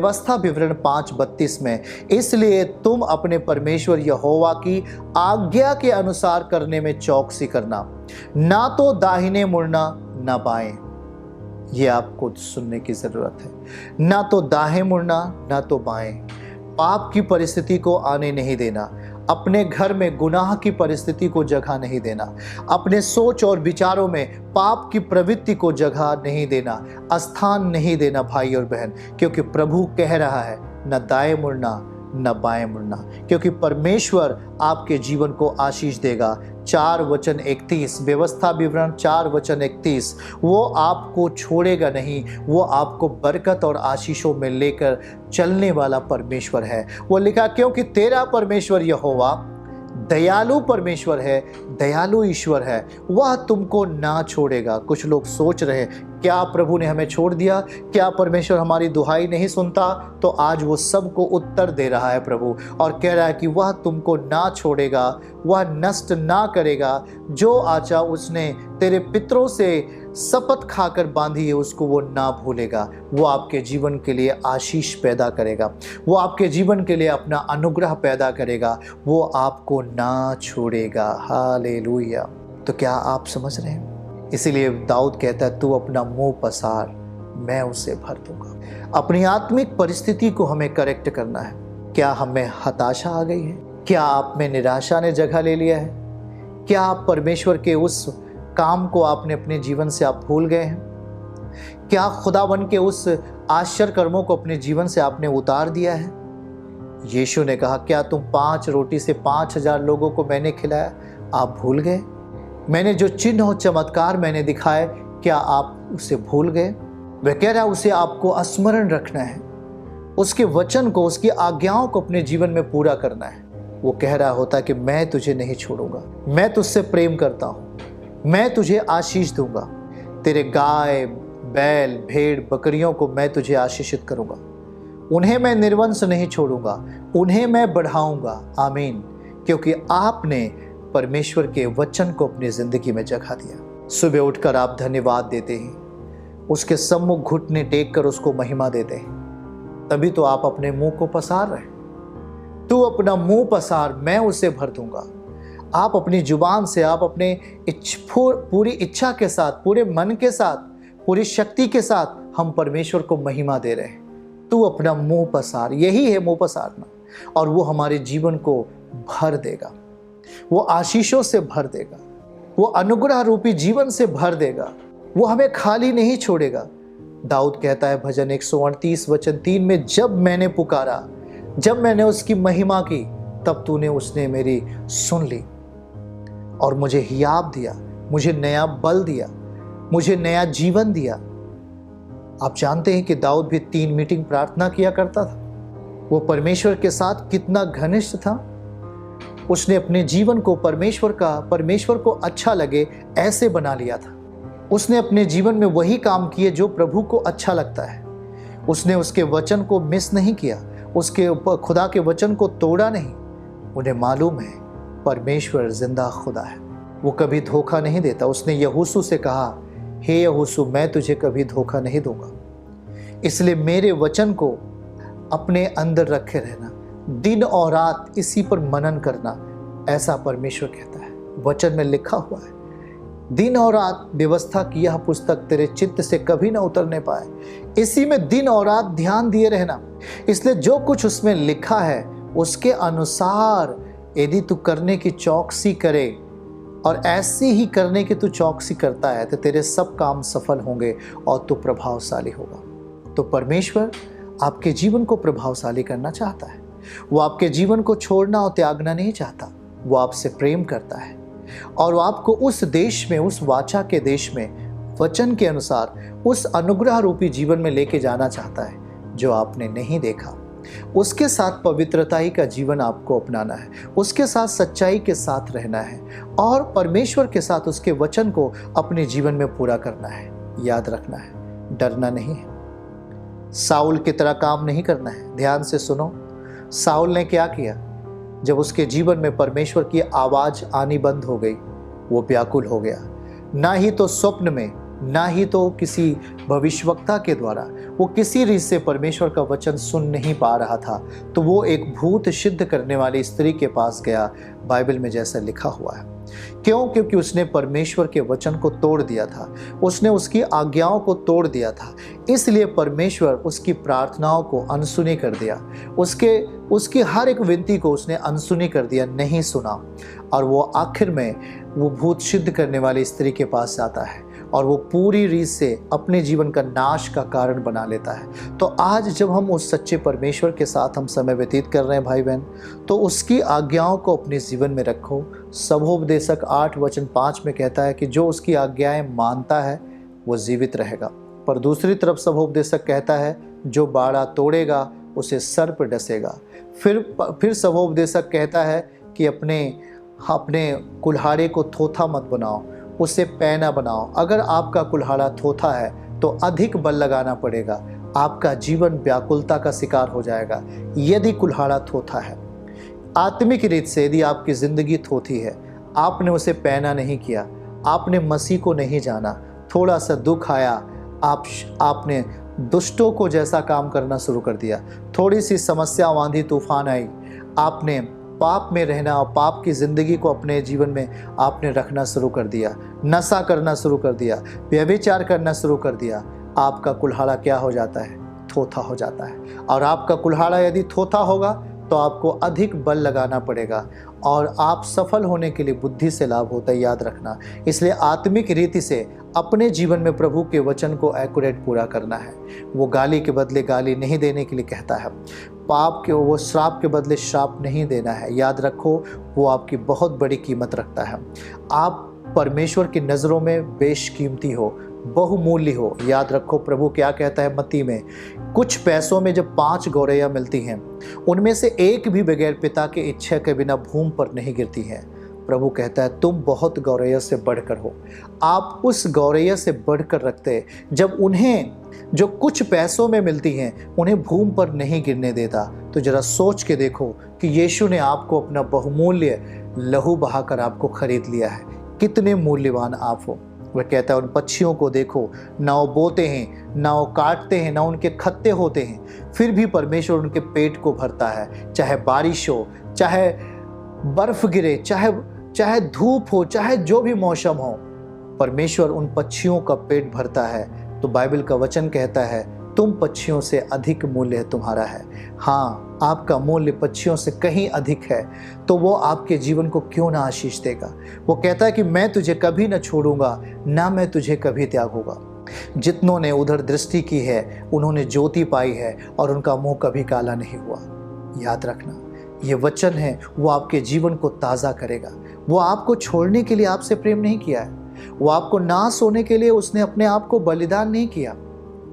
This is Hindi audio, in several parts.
व्यवस्था विवरण 5:32 में, इसलिए तुम अपने परमेश्वर यहोवा की आज्ञा के अनुसार करने में चौकसी करना, ना तो दाहिने मुड़ना ना बाएं। ये आपको सुनने की जरूरत है। ना तो दाएं मुड़ना ना तो बाएं। पाप की परिस्थिति को आने नहीं देना, अपने घर में गुनाह की परिस्थिति को जगह नहीं देना, अपने सोच और विचारों में पाप की प्रवृत्ति को जगह नहीं देना, स्थान नहीं देना भाई और बहन, क्योंकि प्रभु कह रहा है न दाएं मुड़ना न बाएं मुड़ना, क्योंकि परमेश्वर आपके जीवन को आशीष देगा। 4:31 व्यवस्था विवरण 4:31, वो आपको छोड़ेगा नहीं, वो आपको बरकत और आशीषों में लेकर चलने वाला परमेश्वर है। वो लिखा, क्योंकि तेरा परमेश्वर यहोवा दयालु परमेश्वर है, दयालु ईश्वर है, वह तुमको ना छोड़ेगा। कुछ लोग सोच रहे क्या प्रभु ने हमें छोड़ दिया, क्या परमेश्वर हमारी दुहाई नहीं सुनता? तो आज वो सबको उत्तर दे रहा है प्रभु, और कह रहा है कि वह तुमको ना छोड़ेगा, वह नष्ट ना करेगा। जो आचा उसने तेरे पितरों से शपथ खाकर बांधी है, उसको वो ना भूलेगा। वो आपके जीवन के लिए आशीष पैदा करेगा, वो आपके जीवन के लिए अपना अनुग्रह पैदा करेगा, वो आपको ना छोड़ेगा। हालेलुया। तो क्या आप समझ रहे हैं? इसीलिए दाऊद कहता है, तू अपना मुंह पसार, मैं उसे भर दूंगा। अपनी आत्मिक परिस्थिति को हमें करेक्ट करना है। क्या हमें हताशा आ गई है? क्या आप में निराशा ने जगह ले लिया है? क्या आप परमेश्वर के उस काम को आपने अपने जीवन से आप भूल गए हैं? क्या खुदावन के उस आश्चर्य कर्मों को अपने जीवन से आपने उतार दिया है? यीशु ने कहा, क्या तुम 5 रोटी से 5,000 लोगों को मैंने खिलाया, आप भूल गए? मैंने जो चिन्ह और चमत्कार मैंने दिखाए, क्या आप उसे भूल गए? वह कह रहा है उसे आपको स्मरण रखना है, उसके वचन को, उसकी आज्ञाओं को अपने जीवन में पूरा करना है। वो कह रहा होता कि मैं तुझे नहीं छोड़ूंगा, मैं तुझसे प्रेम करता हूँ, मैं तुझे आशीष दूंगा, तेरे गाय बैल भेड़ बकरियों को मैं तुझे आशीषित करूंगा, उन्हें मैं निर्वंश नहीं छोड़ूंगा, उन्हें मैं बढ़ाऊंगा। आमीन। क्योंकि आपने परमेश्वर के वचन को अपनी जिंदगी में जगह दिया। सुबह उठकर आप धन्यवाद देते हैं, उसके सम्मुख घुटने टेक कर उसको महिमा देते हैं, तभी तो आप अपने मुंह को पसार रहे। तू अपना मुंह पसार, मैं उसे भर दूंगा। आप अपनी जुबान से, आप अपने पूरी इच्छा के साथ, पूरे मन के साथ, पूरी शक्ति के साथ हम परमेश्वर को महिमा दे रहे हैं। तू अपना मुंह पसार, यही है मुंह पसारना, और वो हमारे जीवन को भर देगा, वो आशीषों से भर देगा, वो अनुग्रह रूपी जीवन से भर देगा, वो हमें खाली नहीं छोड़ेगा। दाऊद कहता है भजन 138:3 में, जब मैंने पुकारा, जब मैंने उसकी महिमा की, तब तूने उसने मेरी सुन ली और मुझे हियाब दिया, मुझे नया बल दिया, मुझे नया जीवन दिया। आप जानते हैं कि दाऊद भी 3 मीटिंग प्रार्थना किया करता था। वो परमेश्वर के साथ कितना घनिष्ठ था। उसने अपने जीवन को परमेश्वर को अच्छा लगे ऐसे बना लिया था। उसने अपने जीवन में वही काम किए जो प्रभु को अच्छा लगता है। उसने उसके वचन को मिस नहीं किया, उसके खुदा के वचन को तोड़ा नहीं। उन्हें मालूम है परमेश्वर जिंदा खुदा है, वो कभी धोखा नहीं देता। उसने यहोशू से कहा, हे यहोशू, मैं तुझे कभी धोखा नहीं दूंगा, इसलिए मेरे वचन को अपने अंदर रखे रहना, दिन और रात इसी पर मनन करना। ऐसा परमेश्वर कहता है, वचन में लिखा हुआ है। दिन और रात व्यवस्था की यह पुस्तक तेरे चित्त से कभी ना उतरने पाए, इसी में दिन और रात ध्यान दिए रहना। इसलिए जो कुछ उसमें लिखा है उसके अनुसार यदि तू करने की चौकसी करे, और ऐसी ही करने की तू चौकसी करता है, तो तेरे सब काम सफल होंगे और तू प्रभावशाली होगा। तो परमेश्वर आपके जीवन को प्रभावशाली करना चाहता है। वो आपके जीवन को छोड़ना और त्यागना नहीं चाहता। वो आपसे प्रेम करता है और वो आपको उस देश में, उस वाचा के देश में, वचन के अनुसार उस अनुग्रह रूपी जीवन में लेके जाना चाहता है जो आपने नहीं देखा। उसके साथ पवित्रताई का जीवन आपको अपनाना है, उसके साथ सच्चाई के साथ रहना है और परमेश्वर के साथ उसके वचन को अपने जीवन में पूरा करना है। याद रखना है, डरना नहीं है, साउल की तरह काम नहीं करना है। ध्यान से सुनो, साउल ने क्या किया? जब उसके जीवन में परमेश्वर की आवाज आनी बंद हो गई, वो व्याकुल हो गया। ना ही तो स्वप्न में, ना ही तो किसी भविष्यवक्ता के द्वारा। वो किसी रीत से परमेश्वर का वचन सुन नहीं पा रहा था, तो वो एक भूत सिद्ध करने वाली स्त्री के पास गया, बाइबल में जैसा लिखा हुआ है। क्यों? क्योंकि उसने परमेश्वर के वचन को तोड़ दिया था, उसने उसकी आज्ञाओं को तोड़ दिया था। इसलिए परमेश्वर उसकी प्रार्थनाओं को अनसुनी कर दिया, उसकी हर एक विनती को उसने अनसुनी कर दिया, नहीं सुना। और वो आखिर में वो भूत सिद्ध करने वाली स्त्री के पास जाता है और वो पूरी रीत से अपने जीवन का नाश का कारण बना लेता है। तो आज जब हम उस सच्चे परमेश्वर के साथ हम समय व्यतीत कर रहे हैं भाई बहन, तो उसकी आज्ञाओं को अपने जीवन में रखो। सबोपदेशक 8:5 में कहता है कि जो उसकी आज्ञाएं मानता है वो जीवित रहेगा। पर दूसरी तरफ सबोपदेशक कहता है जो बाड़ा तोड़ेगा उसे सर्प डसेगा। फिर सबोपदेशक कहता है कि अपने कुल्हाड़े को थोथा मत बनाओ, उसे पैना बनाओ। अगर आपका कुल्हाड़ा थोथा है तो अधिक बल लगाना पड़ेगा, आपका जीवन व्याकुलता का शिकार हो जाएगा यदि कुल्हाड़ा थोथा है। आत्मिक रीत से यदि आपकी जिंदगी थोथी है, आपने उसे पैना नहीं किया, आपने मसीह को नहीं जाना, थोड़ा सा दुख आया, आपने दुष्टों को जैसा काम करना शुरू कर दिया, थोड़ी सी समस्या आंधी तूफान आई, आपने पाप में रहना और पाप की ज़िंदगी को अपने जीवन में आपने रखना शुरू कर दिया, नशा करना शुरू कर दिया, व्यभिचार करना शुरू कर दिया, आपका कुल्हाड़ा क्या हो जाता है? थोथा हो जाता है। और आपका कुल्हाड़ा यदि थोथा होगा तो आपको अधिक बल लगाना पड़ेगा और आप सफल होने के लिए बुद्धि से लाभ होता है, याद रखना। इसलिए आत्मिक रीति से अपने जीवन में प्रभु के वचन को एक्यूरेट पूरा करना है। वो गाली के बदले गाली नहीं देने के लिए कहता है, वो श्राप के बदले श्राप नहीं देना है। याद रखो, वो आपकी बहुत बड़ी कीमत रखता है। आप परमेश्वर की नज़रों में बेशकीमती हो, बहुमूल्य हो। याद रखो, प्रभु क्या कहता है मत्ती में, कुछ पैसों में जब 5 गौरैया मिलती हैं, उनमें से एक भी बगैर पिता के इच्छा के बिना भूमि पर नहीं गिरती है। प्रभु कहता है तुम बहुत गौरैया से बढ़कर हो। आप उस गौरैया से बढ़कर रखते, जब उन्हें जो कुछ पैसों में मिलती हैं उन्हें भूमि पर नहीं गिरने देता। तो जरा सोच के देखो कि यीशु ने आपको अपना बहुमूल्य लहू बहाकर आपको खरीद लिया है, कितने मूल्यवान आप हो। वह कहता है उन पक्षियों को देखो, ना वो बोते हैं, ना वो काटते हैं, ना उनके खत्ते होते हैं, फिर भी परमेश्वर उनके पेट को भरता है। चाहे बारिश हो, चाहे बर्फ गिरे, चाहे धूप हो, चाहे जो भी मौसम हो, परमेश्वर उन पक्षियों का पेट भरता है। तो बाइबल का वचन कहता है तुम पक्षियों से अधिक मूल्य तुम्हारा है। हाँ, आपका मूल्य पक्षियों से कहीं अधिक है, तो वो आपके जीवन को क्यों ना आशीष देगा। वो कहता है कि मैं तुझे कभी न छोड़ूंगा, ना मैं तुझे कभी त्यागूंगा। जितनों ने उधर दृष्टि की है उन्होंने ज्योति पाई है और उनका मुंह कभी काला नहीं हुआ। याद रखना, ये वचन है, वो आपके जीवन को ताज़ा करेगा। वो आपको छोड़ने के लिए आपसे प्रेम नहीं किया है, वो आपको नाश होने के लिए उसने अपने आप को बलिदान नहीं किया।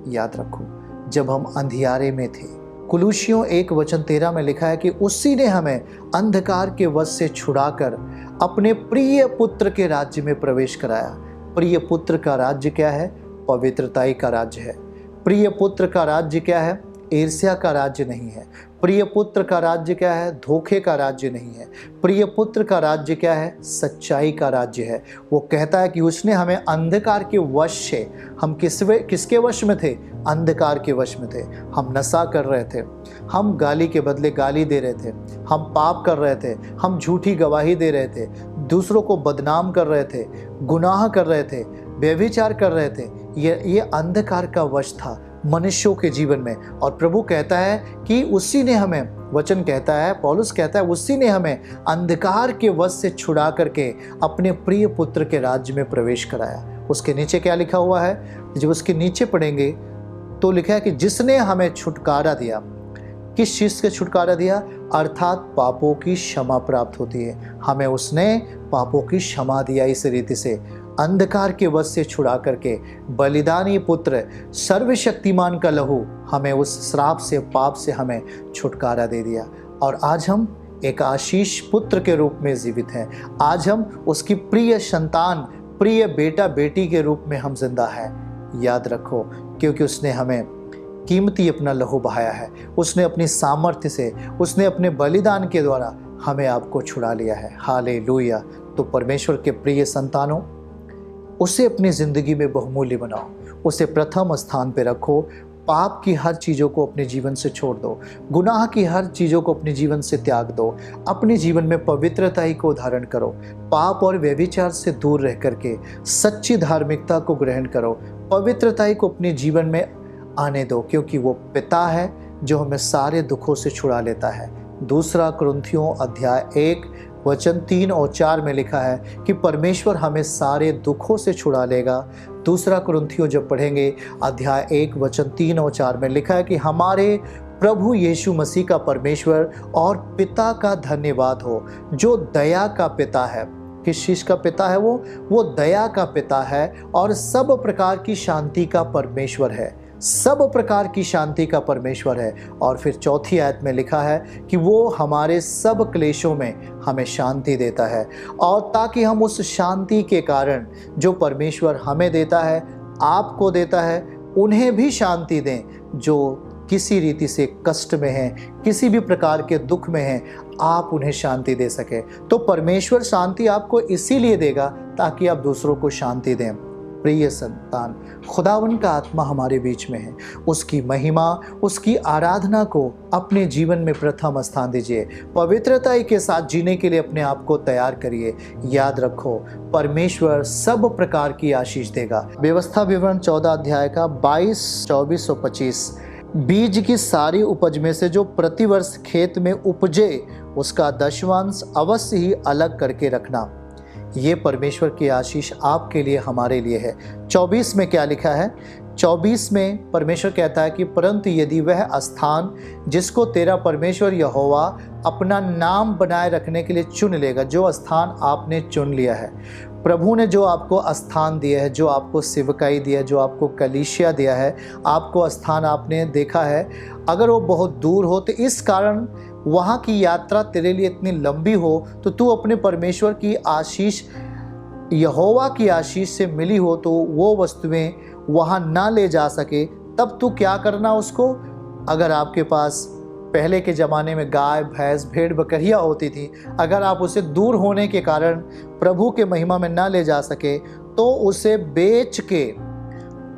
याद रखो, जब हम अंधियारे में थे, कुलुसियों 1:13 में लिखा है कि उसी ने हमें अंधकार के वश से छुड़ाकर अपने प्रिय पुत्र के राज्य में प्रवेश कराया। प्रिय पुत्र का राज्य क्या है? पवित्रताई का राज्य है। प्रिय पुत्र का राज्य क्या है? ईर्ष्या का राज्य नहीं है। प्रिय पुत्र का राज्य क्या है? धोखे का राज्य नहीं है। प्रिय पुत्र का राज्य क्या है? सच्चाई का राज्य है। वो कहता है कि उसने हमें अंधकार के वश से, हम किसके वश में थे? अंधकार के वश में थे। हम नशा कर रहे थे, हम गाली के बदले गाली दे रहे थे, हम पाप कर रहे थे, हम झूठी गवाही दे रहे थे, दूसरों को बदनाम कर रहे थे, गुनाह कर रहे थे, व्यभिचार कर रहे थे। ये अंधकार का वश था मनुष्यों के जीवन में। और प्रभु कहता है कि उसी ने हमें, वचन कहता है, पौलुस कहता है, उसी ने हमें अंधकार के वश से छुड़ा करके अपने प्रिय पुत्र के राज्य में प्रवेश कराया। उसके नीचे क्या लिखा हुआ है? जब उसके नीचे पढ़ेंगे तो लिखा है कि जिसने हमें छुटकारा दिया। किस चीज़ से छुटकारा दिया? अर्थात पापों की क्षमा प्राप्त होती है। हमें उसने पापों की क्षमा दिया। इस रीति से अंधकार के वश से छुड़ा करके बलिदानी पुत्र सर्वशक्तिमान का लहू हमें उस श्राप से, पाप से हमें छुटकारा दे दिया। और आज हम एक आशीष पुत्र के रूप में जीवित हैं। आज हम उसकी प्रिय संतान, प्रिय बेटा बेटी के रूप में हम जिंदा हैं। याद रखो, क्योंकि उसने हमें कीमती अपना लहू बहाया है। उसने अपनी सामर्थ्य से, उसने अपने बलिदान के द्वारा हमें आपको छुड़ा लिया है। हालेलुया। तो परमेश्वर के प्रिय संतानों, उसे अपनी ज़िंदगी में बहुमूल्य बनाओ, उसे प्रथम स्थान पे रखो। पाप की हर चीज़ों को अपने जीवन से छोड़ दो, गुनाह की हर चीज़ों को अपने जीवन से त्याग दो, अपने जीवन में पवित्रता ही को धारण करो। पाप और व्यभिचार से दूर रह करके सच्ची धार्मिकता को ग्रहण करो, पवित्रता ही को अपने जीवन में आने दो, क्योंकि वो पिता है जो हमें सारे दुखों से छुड़ा लेता है। दूसरा कुरिन्थियों अध्याय 1 वचन 3 और 4 में लिखा है कि परमेश्वर हमें सारे दुखों से छुड़ा लेगा। दूसरा कुरिन्थियों जब पढ़ेंगे अध्याय 1 वचन 3 और 4 में लिखा है कि हमारे प्रभु यीशु मसीह का परमेश्वर और पिता का धन्यवाद हो, जो दया का पिता है। किस चीज़ का पिता है वो दया का पिता है और सब प्रकार की शांति का परमेश्वर है, सब प्रकार की शांति का परमेश्वर है। और फिर चौथी आयत में लिखा है कि वो हमारे सब क्लेशों में हमें शांति देता है, और ताकि हम उस शांति के कारण जो परमेश्वर हमें देता है, आपको देता है, उन्हें भी शांति दें जो किसी रीति से कष्ट में हैं, किसी भी प्रकार के दुख में हैं, आप उन्हें शांति दे सके। तो परमेश्वर शांति आपको इसीलिए देगा ताकि आप दूसरों को शांति दें। प्रिय संतान, खुदावन का आत्मा हमारे बीच में है, उसकी महिमा, उसकी आराधना को अपने जीवन में प्रथम स्थान दीजिए। पवित्रता के साथ जीने के लिए अपने आप को तैयार करिए। याद रखो, परमेश्वर सब प्रकार की आशीष देगा। व्यवस्था विवरण 14 अध्याय का 22, 24 और 25। बीज की सारी उपज में से जो प्रतिवर्ष खेत में उपजे उसका दशमांश अवश्य ही अलग करके रखना। ये परमेश्वर की आशीष आपके लिए, हमारे लिए है। 24 में क्या लिखा है? 24 में परमेश्वर कहता है कि परंतु यदि वह स्थान जिसको तेरा परमेश्वर यहोवा अपना नाम बनाए रखने के लिए चुन लेगा, जो स्थान आपने चुन लिया है, प्रभु ने जो आपको स्थान दिया है, जो आपको सेवकाई दिया है, जो आपको कलीसिया दिया है, आपको स्थान आपने देखा है, अगर वो बहुत दूर हो तो इस कारण वहाँ की यात्रा तेरे लिए इतनी लंबी हो तो तू अपने परमेश्वर की आशीष, यहोवा की आशीष से मिली हो तो वो वस्तुएं वहाँ ना ले जा सके, तब तू क्या करना उसको? अगर आपके पास पहले के ज़माने में गाय, भैंस, भेड़, बकरियाँ होती थी, अगर आप उसे दूर होने के कारण प्रभु के महिमा में ना ले जा सके तो उसे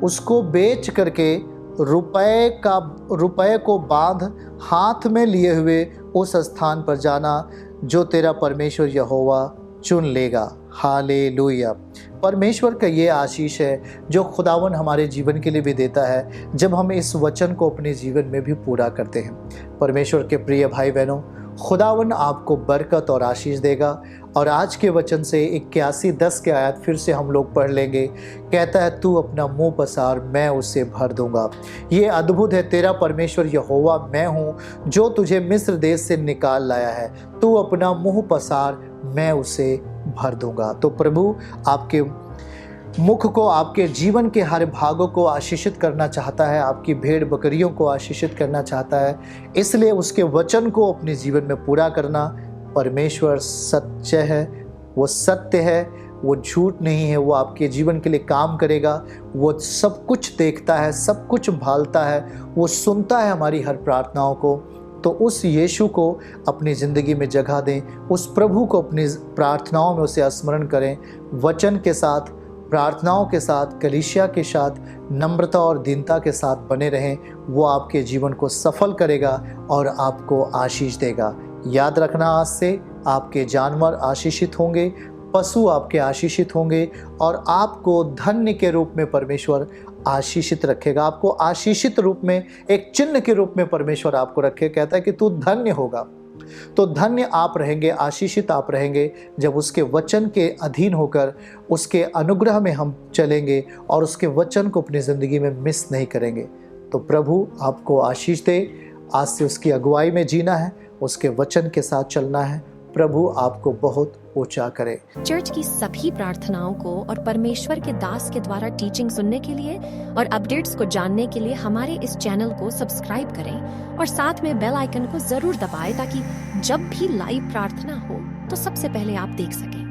उसको बेच करके रुपए को बांध हाथ में लिए हुए उस स्थान पर जाना जो तेरा परमेश्वर यहोवा चुन लेगा। हालेलुया। परमेश्वर का ये आशीष है जो खुदावन हमारे जीवन के लिए भी देता है जब हम इस वचन को अपने जीवन में भी पूरा करते हैं। परमेश्वर के प्रिय भाई बहनों, खुदावन आपको बरकत और आशीष देगा। और आज के वचन से 81:10 के आयत फिर से हम लोग पढ़ लेंगे। कहता है, तू अपना मुंह पसार, मैं उसे भर दूंगा। ये अद्भुत है, तेरा परमेश्वर यहोवा मैं हूँ जो तुझे मिस्र देश से निकाल लाया है। तू अपना मुंह पसार, मैं उसे भर दूंगा। तो प्रभु आपके मुख को, आपके जीवन के हर भागों को आशीषित करना चाहता है, आपकी भेड़ बकरियों को आशीषित करना चाहता है। इसलिए उसके वचन को अपने जीवन में पूरा करना। परमेश्वर सच्चे है, वो सत्य है, वो झूठ नहीं है, वो आपके जीवन के लिए काम करेगा। वो सब कुछ देखता है, सब कुछ भालता है, वो सुनता है हमारी हर प्रार्थनाओं को। तो उस यीशु को अपनी ज़िंदगी में जगह दें, उस प्रभु को अपनी प्रार्थनाओं में उसे स्मरण करें। वचन के साथ, प्रार्थनाओं के साथ, कलीसिया के साथ नम्रता और दीनता के साथ बने रहें। वो आपके जीवन को सफल करेगा और आपको आशीष देगा। याद रखना, आज से आपके जानवर आशीषित होंगे, पशु आपके आशीषित होंगे और आपको धन्य के रूप में परमेश्वर आशीषित रखेगा। आपको आशीषित रूप में, एक चिन्ह के रूप में परमेश्वर आपको रखे। कहता है कि तू धन्य होगा। तो धन्य आप रहेंगे, आशीषित आप रहेंगे जब उसके वचन के अधीन होकर उसके अनुग्रह में हम चलेंगे और उसके वचन को अपनी ज़िंदगी में मिस नहीं करेंगे। तो प्रभु आपको आशीष दे। आज से उसकी अगुवाई में जीना है, उसके वचन के साथ चलना है। प्रभु आपको बहुत ऊंचा करे। चर्च की सभी प्रार्थनाओं को और परमेश्वर के दास के द्वारा टीचिंग सुनने के लिए और अपडेट्स को जानने के लिए हमारे इस चैनल को सब्सक्राइब करें और साथ में बेल आइकन को जरूर दबाएं ताकि जब भी लाइव प्रार्थना हो तो सबसे पहले आप देख सकें।